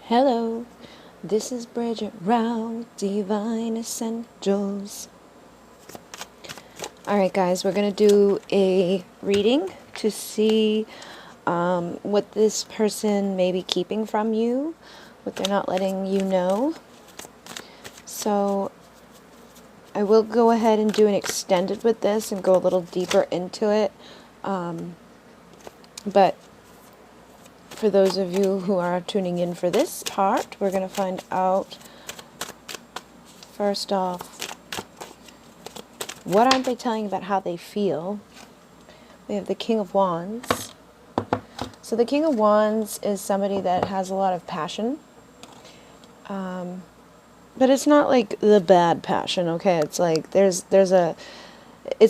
Hello, this is Bridget Rao, Divine Essentials. Alright guys, we're going to do a reading to see what this person may be keeping from you, what they're not letting you know. So I will go ahead and do an extended with this and go a little deeper into it. But for those of you who are tuning in for this part, we're going to find out, first off, what aren't they telling about how they feel? We have the King of Wands. So the King of Wands is somebody that has a lot of passion. But it's not like the bad passion, okay? It's like it's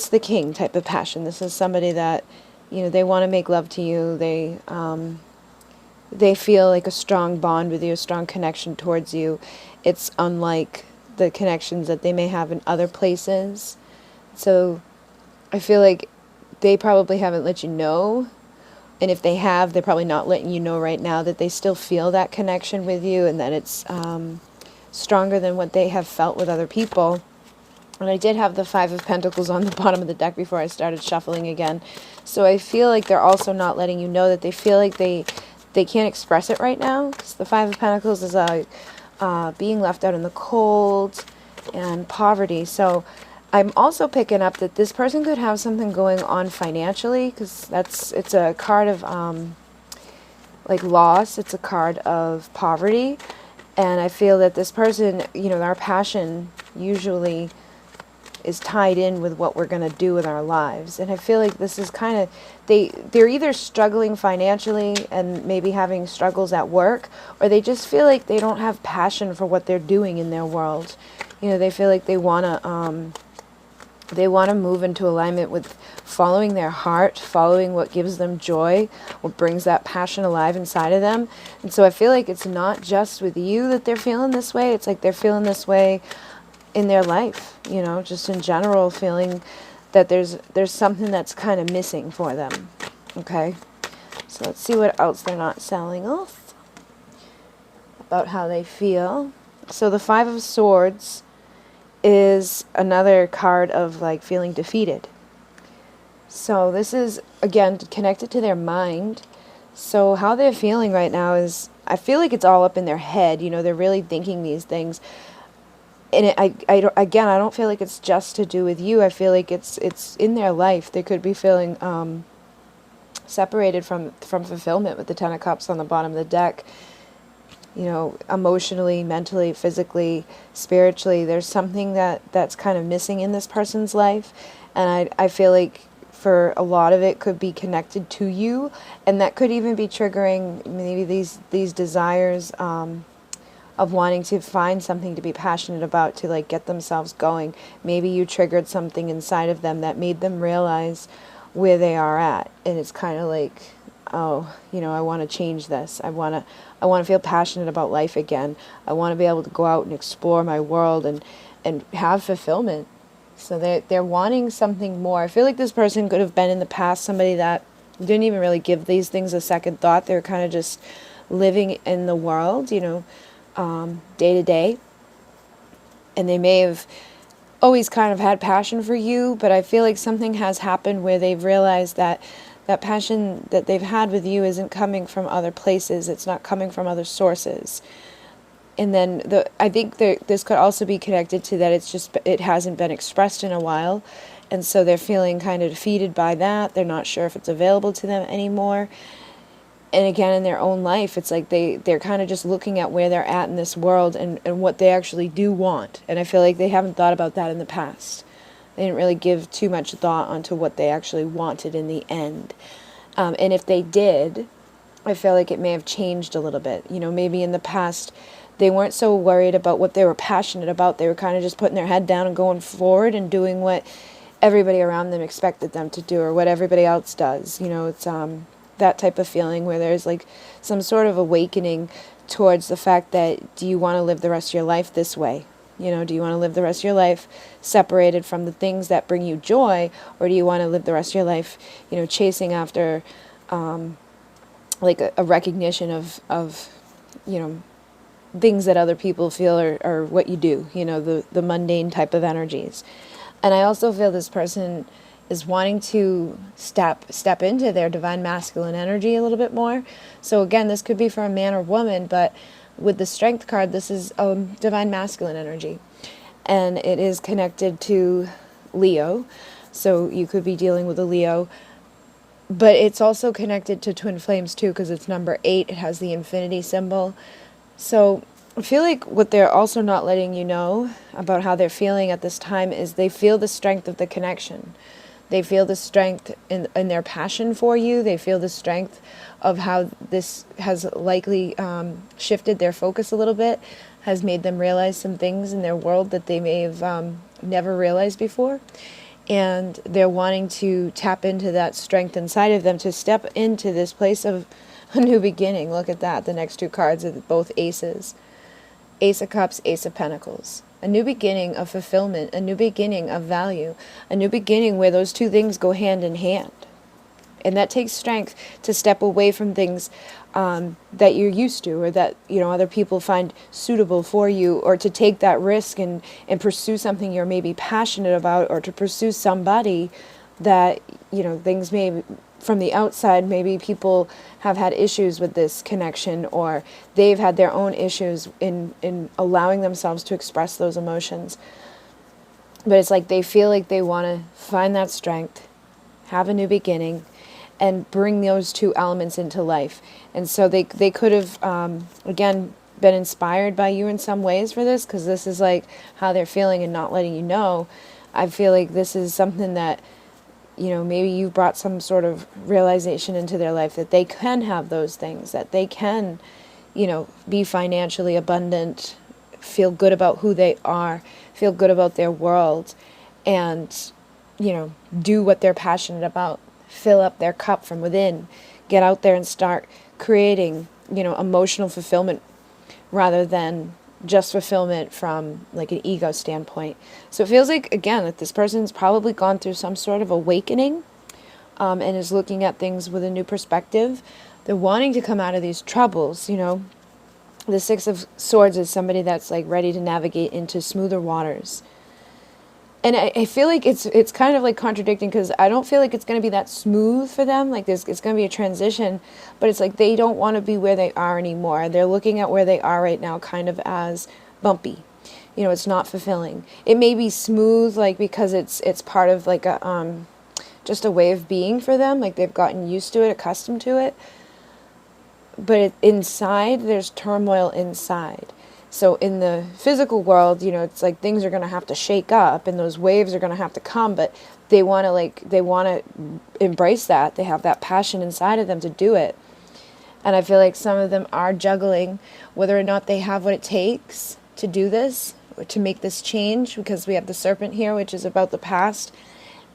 the king type of passion. This is somebody that, they want to make love to you. They feel like a strong bond with you, a strong connection towards you. It's unlike the connections that they may have in other places. So I feel like they probably haven't let you know. And if they have, they're probably not letting you know right now that they still feel that connection with you and that it's stronger than what they have felt with other people. And I did have the Five of Pentacles on the bottom of the deck before I started shuffling again. So I feel like they're also not letting you know that they feel like they can't express it right now. Because the Five of Pentacles is being left out in the cold and poverty. So I'm also picking up that this person could have something going on financially, because it's a card of like loss. It's a card of poverty. And I feel that this person, our passion usually is tied in with what we're going to do with our lives. And I feel like this is kind of, they're either struggling financially and maybe having struggles at work, or they just feel like they don't have passion for what they're doing in their world. They feel like they want to move into alignment with following their heart, following what gives them joy, what brings that passion alive inside of them. And so I feel like it's not just with you that they're feeling this way. It's like they're feeling this way in their life, just in general, feeling that there's something that's kind of missing for them. Okay? So let's see what else they're not selling off about how they feel. So the Five of Swords is another card of like feeling defeated. So this is, again, connected to their mind. So how they're feeling right now is, I feel like it's all up in their head. They're really thinking these things. And I don't feel like it's just to do with you. I feel like it's in their life. They could be feeling separated from fulfillment with the Ten of Cups on the bottom of the deck. Emotionally, mentally, physically, spiritually, there's something that's kind of missing in this person's life. And I feel like for a lot of it could be connected to you, and that could even be triggering maybe these desires of wanting to find something to be passionate about, to like get themselves going. Maybe you triggered something inside of them that made them realize where they are at, and it's kind of like, oh, I want to change this. I want to feel passionate about life again. I want to be able to go out and explore my world and have fulfillment. So they're wanting something more. I feel like this person could have been in the past somebody that didn't even really give these things a second thought. They're kind of just living in the world, day to day. And they may have always kind of had passion for you, but I feel like something has happened where they've realized that passion that they've had with you isn't coming from other places. It's not coming from other sources. And then I think this could also be connected to that it hasn't been expressed in a while. And so they're feeling kind of defeated by that. They're not sure if it's available to them anymore. And again, in their own life, it's like they're kind of just looking at where they're at in this world and what they actually do want. And I feel like they haven't thought about that in the past. They didn't really give too much thought onto what they actually wanted in the end. And if they did, I feel like it may have changed a little bit. Maybe in the past, they weren't so worried about what they were passionate about. They were kind of just putting their head down and going forward and doing what everybody around them expected them to do, or what everybody else does. It's that type of feeling where there's like some sort of awakening towards the fact that, do you want to live the rest of your life this way? Do you want to live the rest of your life separated from the things that bring you joy, or do you want to live the rest of your life, chasing after like a recognition of things that other people feel are what you do, the mundane type of energies. And I also feel this person is wanting to step into their divine masculine energy a little bit more. So again, this could be for a man or woman, but with the Strength card, this is divine masculine energy. And it is connected to Leo. So you could be dealing with a Leo. But it's also connected to twin flames too, because it's number 8. It has the infinity symbol. So I feel like what they're also not letting you know about how they're feeling at this time is they feel the strength of the connection. They feel the strength in their passion for you. They feel the strength of how this has likely shifted their focus a little bit, has made them realize some things in their world that they may have never realized before. And they're wanting to tap into that strength inside of them to step into this place of a new beginning. Look at that. The next 2 cards are both aces. Ace of Cups, Ace of Pentacles. A new beginning of fulfillment, a new beginning of value, a new beginning where those 2 things go hand in hand. And that takes strength to step away from things that you're used to, or that other people find suitable for you, or to take that risk and pursue something you're maybe passionate about, or to pursue somebody that things may from the outside, maybe people have had issues with this connection, or they've had their own issues in allowing themselves to express those emotions. But it's like they feel like they want to find that strength, have a new beginning, and bring those 2 elements into life. And so they could have, again, been inspired by you in some ways for this, because this is like how they're feeling and not letting you know. I feel like this is something that, maybe you brought some sort of realization into their life that they can have those things, that they can, be financially abundant, feel good about who they are, feel good about their world, and, do what they're passionate about. Fill up their cup from within, get out there and start creating, emotional fulfillment rather than just fulfillment from like an ego standpoint. So it feels like, again, that this person's probably gone through some sort of awakening and is looking at things with a new perspective. They're wanting to come out of these troubles, The 6 of Swords is somebody that's like ready to navigate into smoother waters. And I feel like it's kind of like contradicting, because I don't feel like it's going to be that smooth for them. Like it's going to be a transition, but it's like they don't want to be where they are anymore. They're looking at where they are right now kind of as bumpy. It's not fulfilling. It may be smooth, like because it's part of like a just a way of being for them. Like they've gotten used to it, accustomed to it. But inside, there's turmoil inside. So in the physical world, it's like things are going to have to shake up and those waves are going to have to come, but they want to embrace that. They have that passion inside of them to do it. And I feel like some of them are juggling whether or not they have what it takes to do this, or to make this change, because we have the serpent here, which is about the past.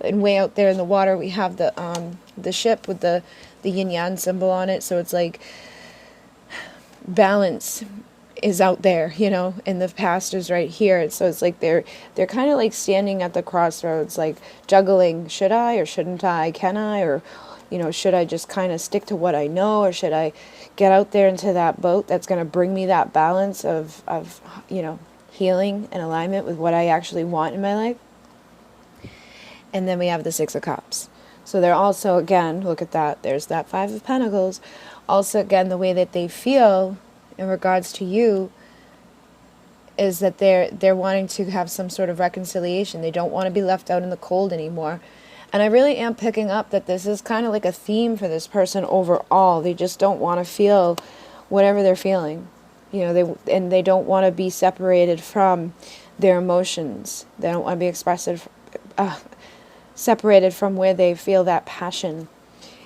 And way out there in the water, we have the ship with the yin-yang symbol on it. So it's like balance is out there, and the past is right here. So it's like they're kind of like standing at the crossroads, like juggling, should I or shouldn't I, can I, or should I just kind of stick to what I know, or should I get out there into that boat that's going to bring me that balance of healing and alignment with what I actually want in my life. And then we have the 6 of Cups. So they're also, again, look at that, there's that 5 of Pentacles. Also, again, the way that they feel in regards to you is that they're wanting to have some sort of reconciliation. They don't want to be left out in the cold anymore. And I really am picking up that this is kind of like a theme for this person overall. They just don't want to feel whatever they're feeling. They don't want to be separated from their emotions. They don't want to be separated from where they feel that passion.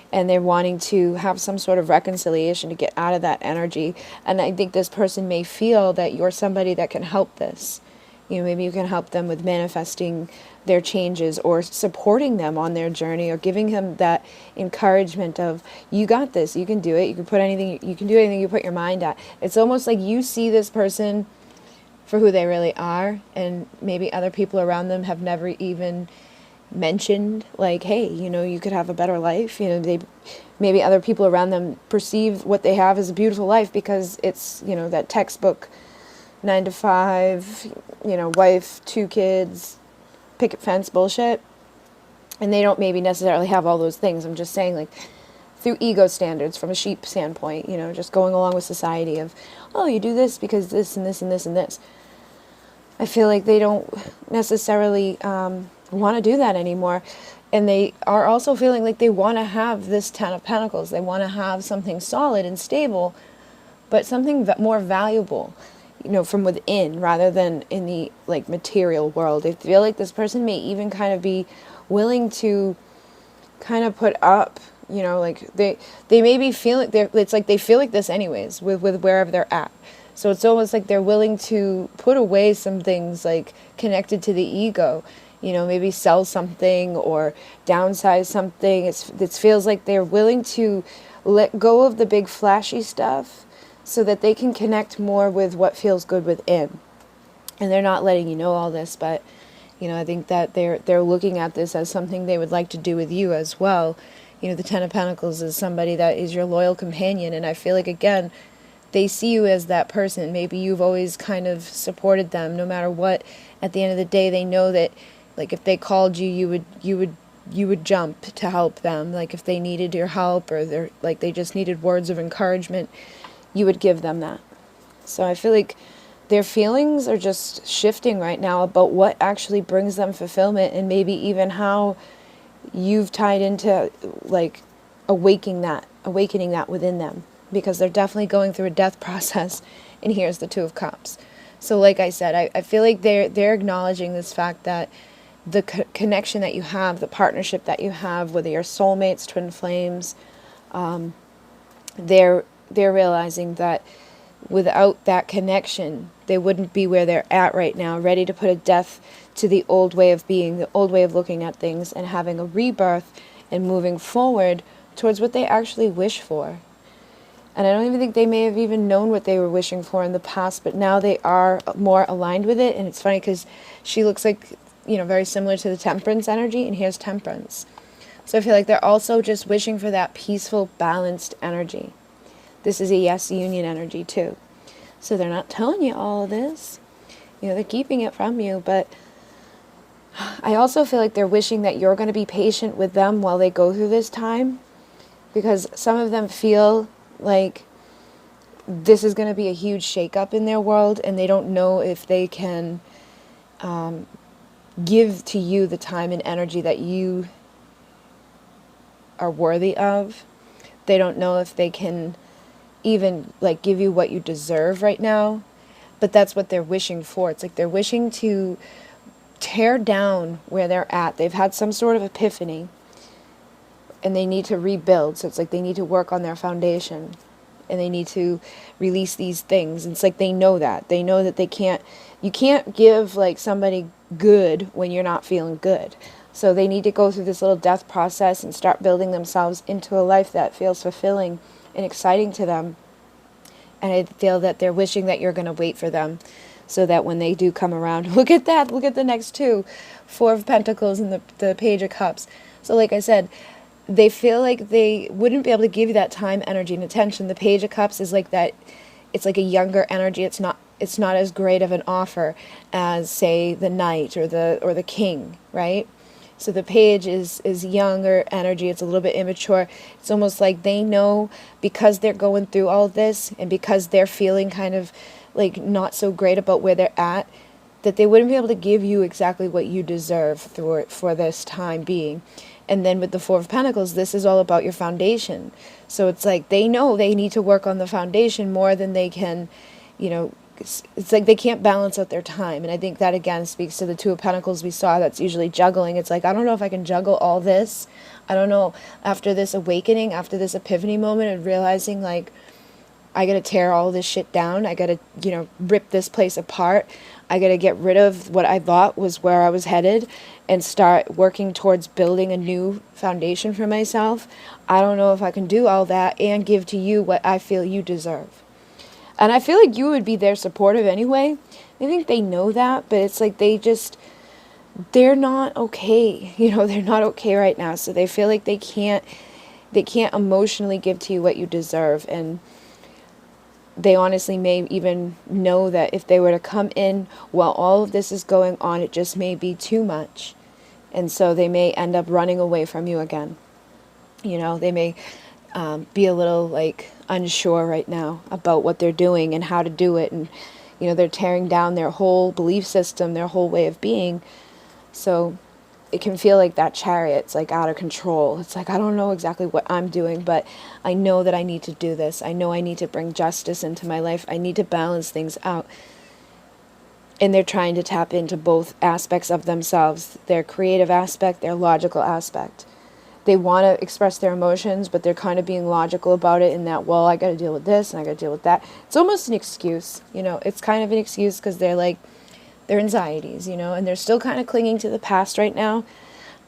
And they're wanting to have some sort of reconciliation to get out of that energy. And I think this person may feel that you're somebody that can help this. Maybe you can help them with manifesting their changes, or supporting them on their journey, or giving them that encouragement of, you got this, you can do it, you can do anything you put your mind at. It's almost like you see this person for who they really are, and maybe other people around them have never even mentioned, like, hey, you could have a better life. Maybe other people around them perceive what they have as a beautiful life because it's, that textbook 9 to 5, wife, 2 kids, picket fence bullshit. And they don't maybe necessarily have all those things. I'm just saying, like, through ego standards from a sheep standpoint, just going along with society of, oh, you do this because this and this and this and this. I feel like they don't necessarily want to do that anymore. And they are also feeling like they want to have this 10 of Pentacles. They want to have something solid and stable, but something more valuable, from within rather than in the, like, material world. They feel like this person may even kind of be willing to kind of put up, like they may be feeling, it's like they feel like this anyways with wherever they're at. So it's almost like they're willing to put away some things like connected to the ego, maybe sell something or downsize something. It feels like they're willing to let go of the big flashy stuff so that they can connect more with what feels good within. And they're not letting you know all this, but I think that they're looking at this as something they would like to do with you as well. The 10 of Pentacles is somebody that is your loyal companion, and I feel like, again, they see you as that person. Maybe you've always kind of supported them no matter what. At the end of the day, they know that, like, if they called you, you would jump to help them. Like, if they needed your help or they just needed words of encouragement, you would give them that. So I feel like their feelings are just shifting right now about what actually brings them fulfillment, and maybe even how you've tied into, like, awakening that within them, because they're definitely going through a death process. And here's the 2 of Cups. So like I said, I feel like they're acknowledging this fact that the connection that you have, the partnership that you have, whether you're soulmates, twin flames, they're realizing that without that connection, they wouldn't be where they're at right now, ready to put a death to the old way of being, the old way of looking at things, and having a rebirth and moving forward towards what they actually wish for. And I don't even think they may have even known what they were wishing for in the past, but now they are more aligned with it. And it's funny because she looks like, very similar to the Temperance energy, and here's Temperance. So I feel like they're also just wishing for that peaceful, balanced energy. This is a yes union energy too. So they're not telling you all of this. They're keeping it from you. But I also feel like they're wishing that you're going to be patient with them while they go through this time. Because some of them feel like this is going to be a huge shakeup in their world. And they don't know if they can give to you the time and energy that you are worthy of. They don't know if they can even, like, give you what you deserve right now, but that's what they're wishing for. It's like they're wishing to tear down where they're at. They've had some sort of epiphany and they need to rebuild. So it's like they need to work on their foundation and they need to release these things. And it's like they know that you can't give, like, somebody good when you're not feeling good. So they need to go through this little death process and start building themselves into a life that feels fulfilling and exciting to them. And I feel that they're wishing that you're going to wait for them so that when they do come around, look at the next 2, 4 of Pentacles and the Page of Cups. So like I said, they feel like they wouldn't be able to give you that time, energy, and attention. The Page of Cups is like that. It's like a younger energy. It's not as great of an offer as, say, the Knight or the King, right? So the Page is younger energy. It's a little bit immature. It's almost like they know, because they're going through all this and because they're feeling kind of like not so great about where they're at, that they wouldn't be able to give you exactly what you deserve for this time being. And then with the 4 of Pentacles, this is all about your foundation. So it's like they know they need to work on the foundation more than they can, it's like they can't balance out their time. And I think that, again, speaks to the 2 of Pentacles we saw. That's usually juggling. It's like, I don't know if I can juggle all this. I don't know, after this awakening, after this epiphany moment and realizing, like, I got to tear all this shit down. I got to, rip this place apart. I got to get rid of what I thought was where I was headed and start working towards building a new foundation for myself. I don't know if I can do all that and give to you what I feel you deserve. And I feel like you would be there supportive anyway. I think they know that, but it's like they they're not okay. They're not okay right now. So they feel like they can't emotionally give to you what you deserve. And they honestly may even know that if they were to come in while all of this is going on, it just may be too much. And so they may end up running away from you again. They may be a little like unsure right now about what they're doing and how to do it. And, they're tearing down their whole belief system, their whole way of being. So it can feel like that chariot's like out of control. It's like, I don't know exactly what I'm doing, but I know that I need to do this. I know I need to bring justice into my life. I need to balance things out. And they're trying to tap into both aspects of themselves, their creative aspect, their logical aspect. They want to express their emotions, but they're kind of being logical about it in that, well, I got to deal with this and I got to deal with that. It's almost an excuse, it's kind of an excuse because they're like, their anxieties, and they're still kind of clinging to the past right now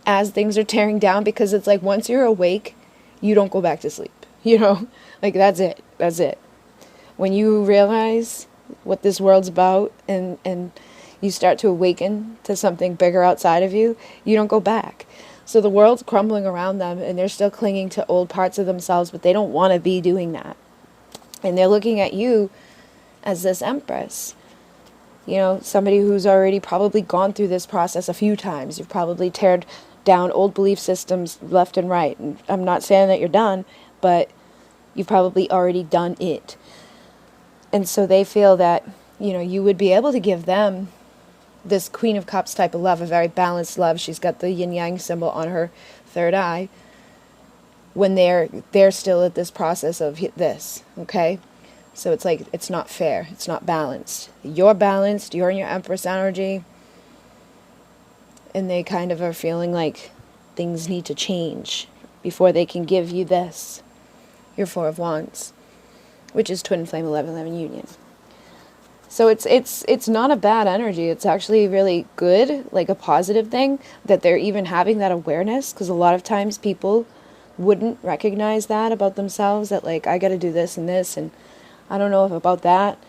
as things are tearing down, because it's like once you're awake, you don't go back to sleep, like that's it. When you realize what this world's about and you start to awaken to something bigger outside of you, you don't go back. So the world's crumbling around them and they're still clinging to old parts of themselves, but they don't want to be doing that. And they're looking at you as this empress. Somebody who's already probably gone through this process a few times. You've probably teared down old belief systems left and right. And I'm not saying that you're done, but you've probably already done it. And so they feel that, you would be able to give them this Queen of Cups type of love, a very balanced love. She's got the yin-yang symbol on her third eye when they're still at this process of this, okay? So it's like, it's not fair. It's not balanced. You're balanced. You're in your Empress energy. And they kind of are feeling like things need to change before they can give you this. Your Four of Wands, which is Twin Flame 11-11 union. So it's not a bad energy. It's actually really good, like a positive thing, that they're even having that awareness. Because a lot of times people wouldn't recognize that about themselves, that like, I got to do this and this, and I don't know if about that.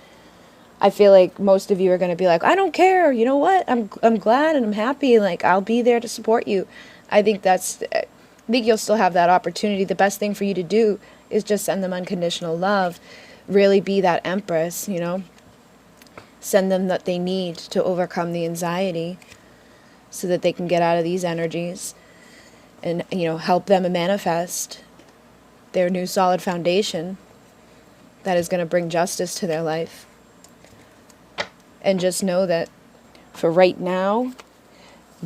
I feel like most of you are going to be like, I don't care. You know what? I'm glad and I'm happy. Like, I'll be there to support you. I think you'll still have that opportunity. The best thing for you to do is just send them unconditional love. Really be that empress, Send them what they need to overcome the anxiety so that they can get out of these energies and, help them manifest their new solid foundation that is going to bring justice to their life. And just know that for right now,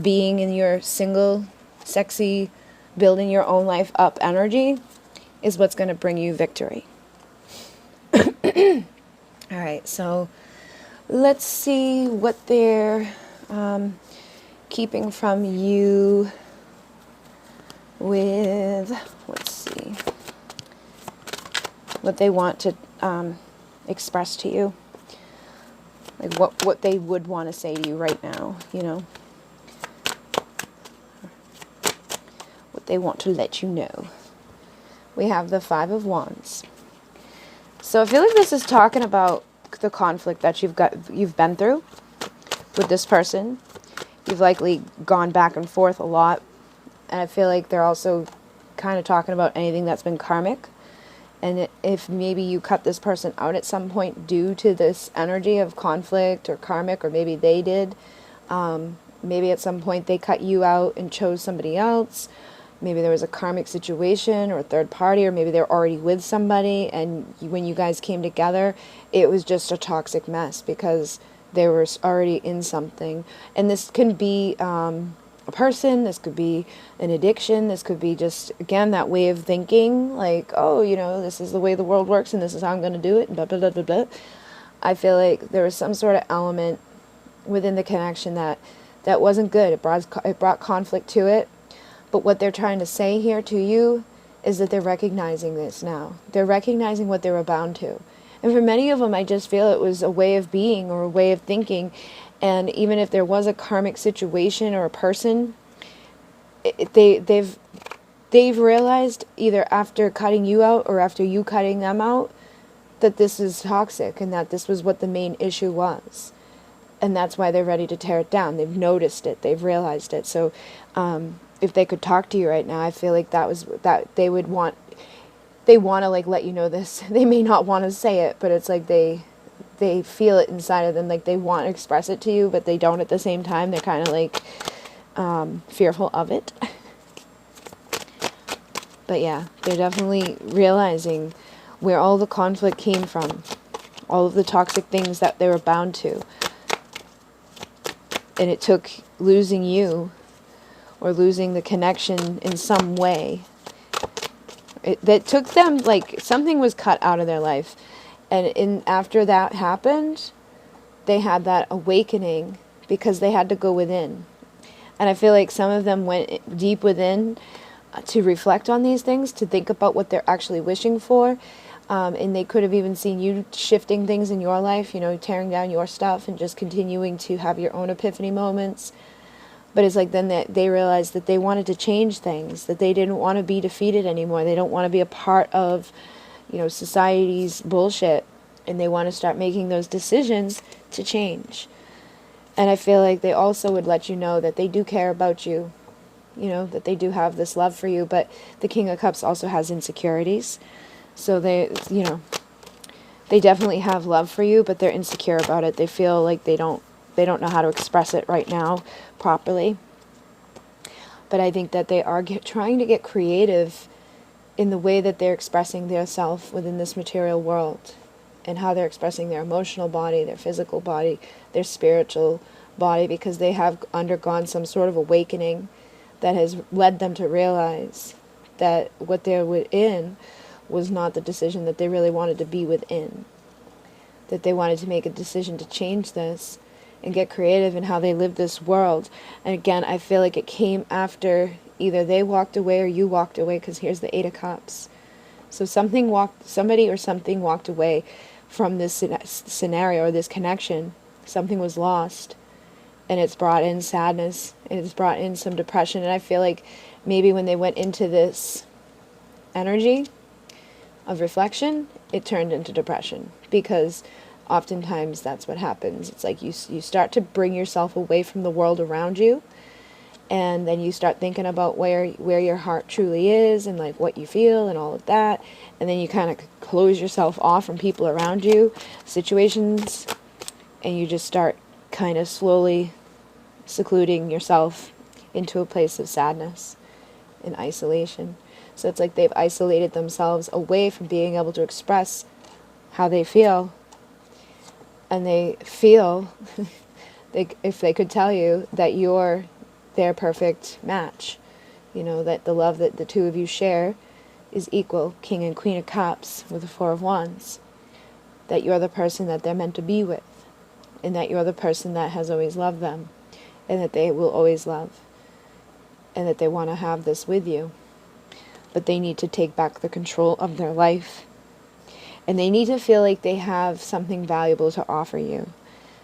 being in your single, sexy, building your own life up energy is what's going to bring you victory. All right, so let's see what they're keeping from you with, let's see, what they want to express to you. Like what they would want to say to you right now, What they want to let you know. We have the Five of Wands. So I feel like this is talking about the conflict that you've been through with this person. You've likely gone back and forth a lot. And I feel like they're also kind of talking about anything that's been karmic. And if maybe you cut this person out at some point due to this energy of conflict or karmic, or maybe they did. Maybe at some point they cut you out and chose somebody else. Maybe there was a karmic situation or a third party, or maybe they're already with somebody, and when you guys came together, it was just a toxic mess because they were already in something. And this can be a person, this could be an addiction, this could be just, again, that way of thinking, like, oh, this is the way the world works and this is how I'm going to do it, and blah, blah, blah, blah, blah. I feel like there was some sort of element within the connection that wasn't good. It brought conflict to it. But what they're trying to say here to you is that they're recognizing this now. They're recognizing what they were bound to. And for many of them, I just feel it was a way of being or a way of thinking. And even if there was a karmic situation or a person, they've realized either after cutting you out or after you cutting them out that this is toxic and that this was what the main issue was. And that's why they're ready to tear it down. They've noticed it. They've realized it. So if they could talk to you right now, I feel like that they would want, they want to like let you know this. They may not want to say it, but it's like they feel it inside of them, like they want to express it to you, but they don't at the same time. They're kind of like fearful of it. But yeah, they're definitely realizing where all the conflict came from, all of the toxic things that they were bound to. And it took losing you or losing the connection in some way. That took them, like something was cut out of their life. And after that happened, they had that awakening because they had to go within. And I feel like some of them went deep within to reflect on these things, to think about what they're actually wishing for. And they could have even seen you shifting things in your life, you know, tearing down your stuff and just continuing to have your own epiphany moments. But it's like then they realized that they wanted to change things, that they didn't want to be defeated anymore. They don't want to be a part of, you know, society's bullshit. And they want to start making those decisions to change. And I feel like they also would let you know that they do care about you, you know, that they do have this love for you. But the King of Cups also has insecurities. So they, you know, they definitely have love for you, but they're insecure about it. They feel like they don't know how to express it right now properly. But I think that they are trying to get creative in the way that they're expressing their self within this material world, and how they're expressing their emotional body, their physical body, their spiritual body, because they have undergone some sort of awakening that has led them to realize that what they're within was not the decision that they really wanted to be within. That they wanted to make a decision to change this and get creative in how they live this world. And again, I feel like it came after either they walked away or you walked away, because here's the Eight of Cups. So somebody or something walked away from this scenario or this connection. Something was lost, and it's brought in sadness, and it's brought in some depression. And I feel like maybe when they went into this energy of reflection, it turned into depression, because oftentimes that's what happens. It's like you start to bring yourself away from the world around you, and then you start thinking about where your heart truly is, and like what you feel and all of that, and then you kind of close yourself off from people around you, situations, and you just start kind of slowly secluding yourself into a place of sadness and isolation. So it's like they've isolated themselves away from being able to express how they feel. And they feel, if they could tell you, that you're their perfect match. You know, that the love that the two of you share is equal, King and Queen of Cups with the Four of Wands. That you're the person that they're meant to be with. And that you're the person that has always loved them. And that they will always love. And that they want to have this with you. But they need to take back the control of their life. And they need to feel like they have something valuable to offer you.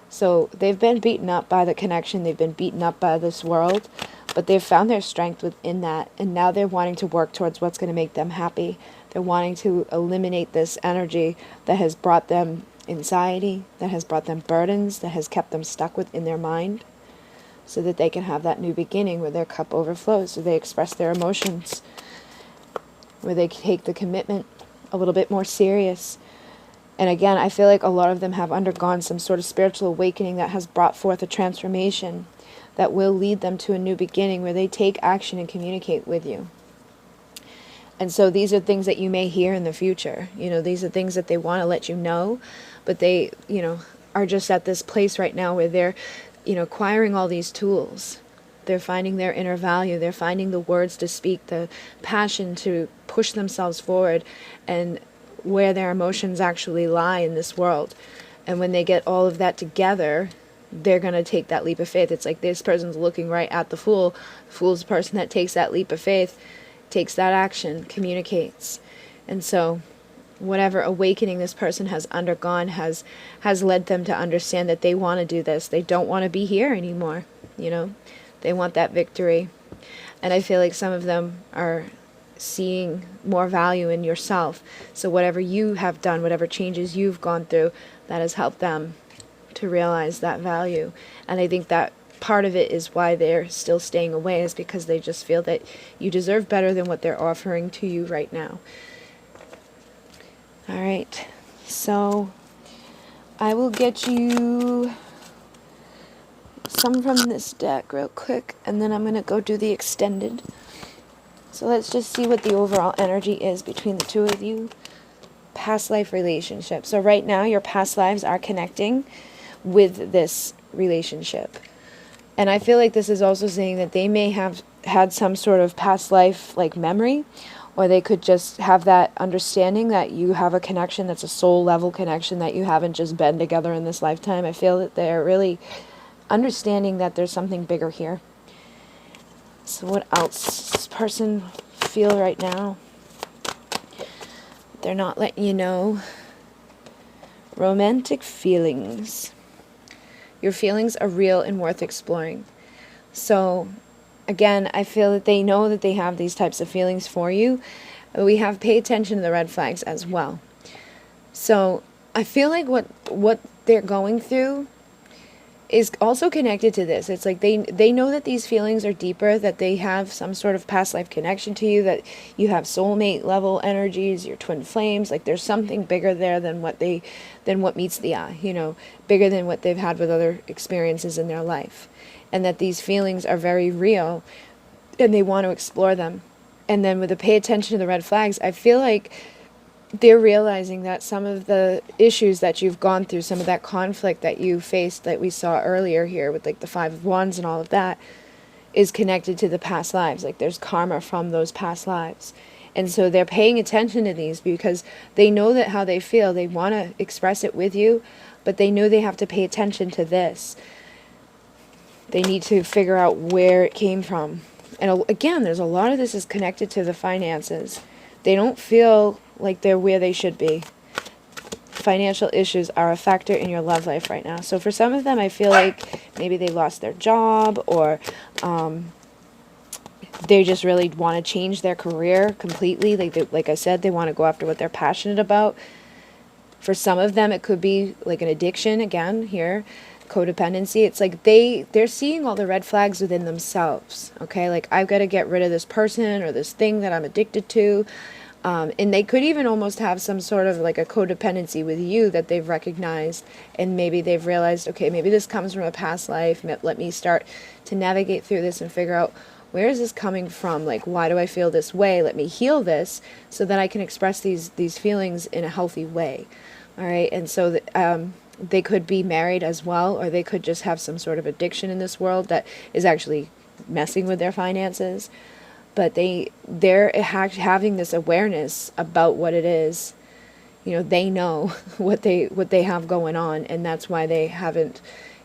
So they've been beaten up by the connection. They've been beaten up by this world. But they've found their strength within that. And now they're wanting to work towards what's going to make them happy. They're wanting to eliminate this energy that has brought them anxiety, that has brought them burdens, that has kept them stuck within their mind. So that they can have that new beginning where their cup overflows. So they express their emotions. Where they take the commitment a little bit more serious. And again, I feel like a lot of them have undergone some sort of spiritual awakening that has brought forth a transformation that will lead them to a new beginning where they take action and communicate with you. And so these are things that you may hear in the future. You know, these are things that they want to let you know, but they, you know, are just at this place right now where they're, you know, acquiring all these tools. They're finding their inner value. They're finding the words to speak, the passion to push themselves forward, and where their emotions actually lie in this world. And when they get all of that together, they're going to take that leap of faith. It's like this person's looking right at the fool. The fool's the person that takes that leap of faith, takes that action, communicates. And so whatever awakening this person has undergone has led them to understand that they want to do this. They don't want to be here anymore, you know. They want that victory. And I feel like some of them are seeing more value in yourself. So whatever you have done, whatever changes you've gone through, that has helped them to realize that value. And I think that part of it is why they're still staying away, is because they just feel that you deserve better than what they're offering to you right now. All right, so I will get you some from this deck real quick, and then I'm going to go do the extended. So let's just see what the overall energy is between the two of you. Past life relationship. So right now your past lives are connecting with this relationship. And I feel like this is also saying that they may have had some sort of past life like memory, or they could just have that understanding that you have a connection that's a soul level connection, that you haven't just been together in this lifetime. I feel that they're really understanding that there's something bigger here. So what else does this person feel right now? They're not letting you know. Romantic feelings. Your feelings are real and worth exploring. So, again, I feel that they know that they have these types of feelings for you. But we have pay attention to the red flags as well. So, I feel like what they're going through is also connected to this. It's like they know that these feelings are deeper, that they have some sort of past life connection to you, that you have soulmate level energies, your twin flames. Like there's something bigger there than what meets the eye, you know, bigger than what they've had with other experiences in their life. And that these feelings are very real and they want to explore them. And then with the pay attention to the red flags, I feel like they're realizing that some of the issues that you've gone through, some of that conflict that you faced that we saw earlier here with like the Five of Wands and all of that, is connected to the past lives. Like there's karma from those past lives. And so they're paying attention to these because they know that how they feel, they want to express it with you, but they know they have to pay attention to this. They need to figure out where it came from. And again, there's a lot of this is connected to the finances. They don't feel like they're where they should be. Financial issues are a factor in your love life right now. So for some of them, I feel like maybe they lost their job, or they just really want to change their career completely. Like I said, they want to go after what they're passionate about. For some of them, it could be like an addiction, again, here, codependency. It's like they're seeing all the red flags within themselves, okay? Like, I've got to get rid of this person or this thing that I'm addicted to. And they could even almost have some sort of like a codependency with you that they've recognized, and maybe they've realized, okay, maybe this comes from a past life. Let me start to navigate through this and figure out, where is this coming from? Like, why do I feel this way? Let me heal this so that I can express these feelings in a healthy way. All right. And so they could be married as well, or they could just have some sort of addiction in this world that is actually messing with their finances. But they're having this awareness about what it is. You know, they know what they have going on, and that's why they haven't,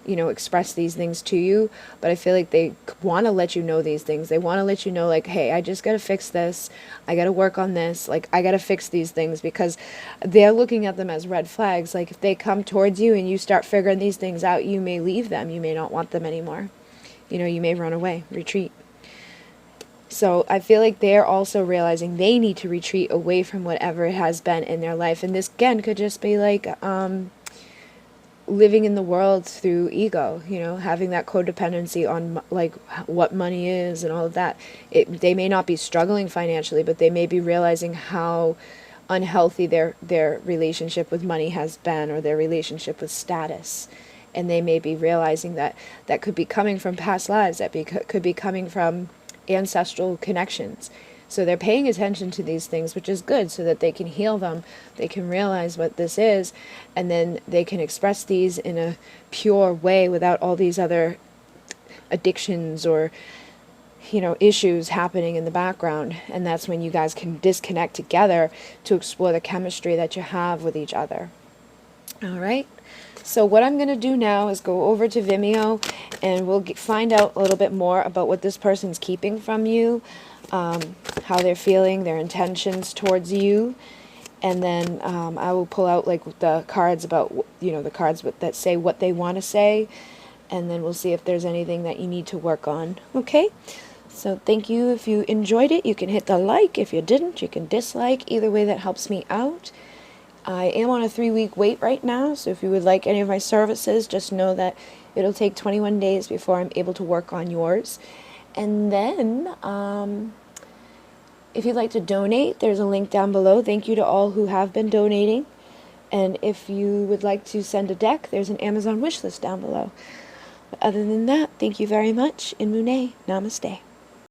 you know, expressed these things to you. But I feel like they want to let you know these things. They want to let you know, like, hey, I just got to fix this. I got to work on this. Like, I got to fix these things, because they're looking at them as red flags. Like, if they come towards you and you start figuring these things out, you may leave them. You may not want them anymore. You know, you may run away, retreat. So I feel like they're also realizing they need to retreat away from whatever it has been in their life. And this, again, could just be like living in the world through ego, you know, having that codependency on like what money is and all of that. They may not be struggling financially, but they may be realizing how unhealthy their relationship with money has been, or their relationship with status. And they may be realizing that that could be coming from past lives, that could be coming from ancestral connections. So they're paying attention to these things, which is good, so that they can heal them. They can realize what this is, and then they can express these in a pure way without all these other addictions or, you know, issues happening in the background. And that's when you guys can disconnect together to explore the chemistry that you have with each other. All right. So what I'm going to do now is go over to Vimeo, and we'll find out a little bit more about what this person's keeping from you, how they're feeling, their intentions towards you. And then I will pull out like the cards about, you know, the cards that say what they want to say. And then we'll see if there's anything that you need to work on. Okay? So thank you. If you enjoyed it, you can hit the like. If you didn't, you can dislike. Either way, that helps me out. I am on a 3-week wait right now, so if you would like any of my services, just know that it'll take 21 days before I'm able to work on yours. And then, if you'd like to donate, there's a link down below. Thank you to all who have been donating. And if you would like to send a deck, there's an Amazon wishlist down below. But other than that, thank you very much. In Mune, namaste.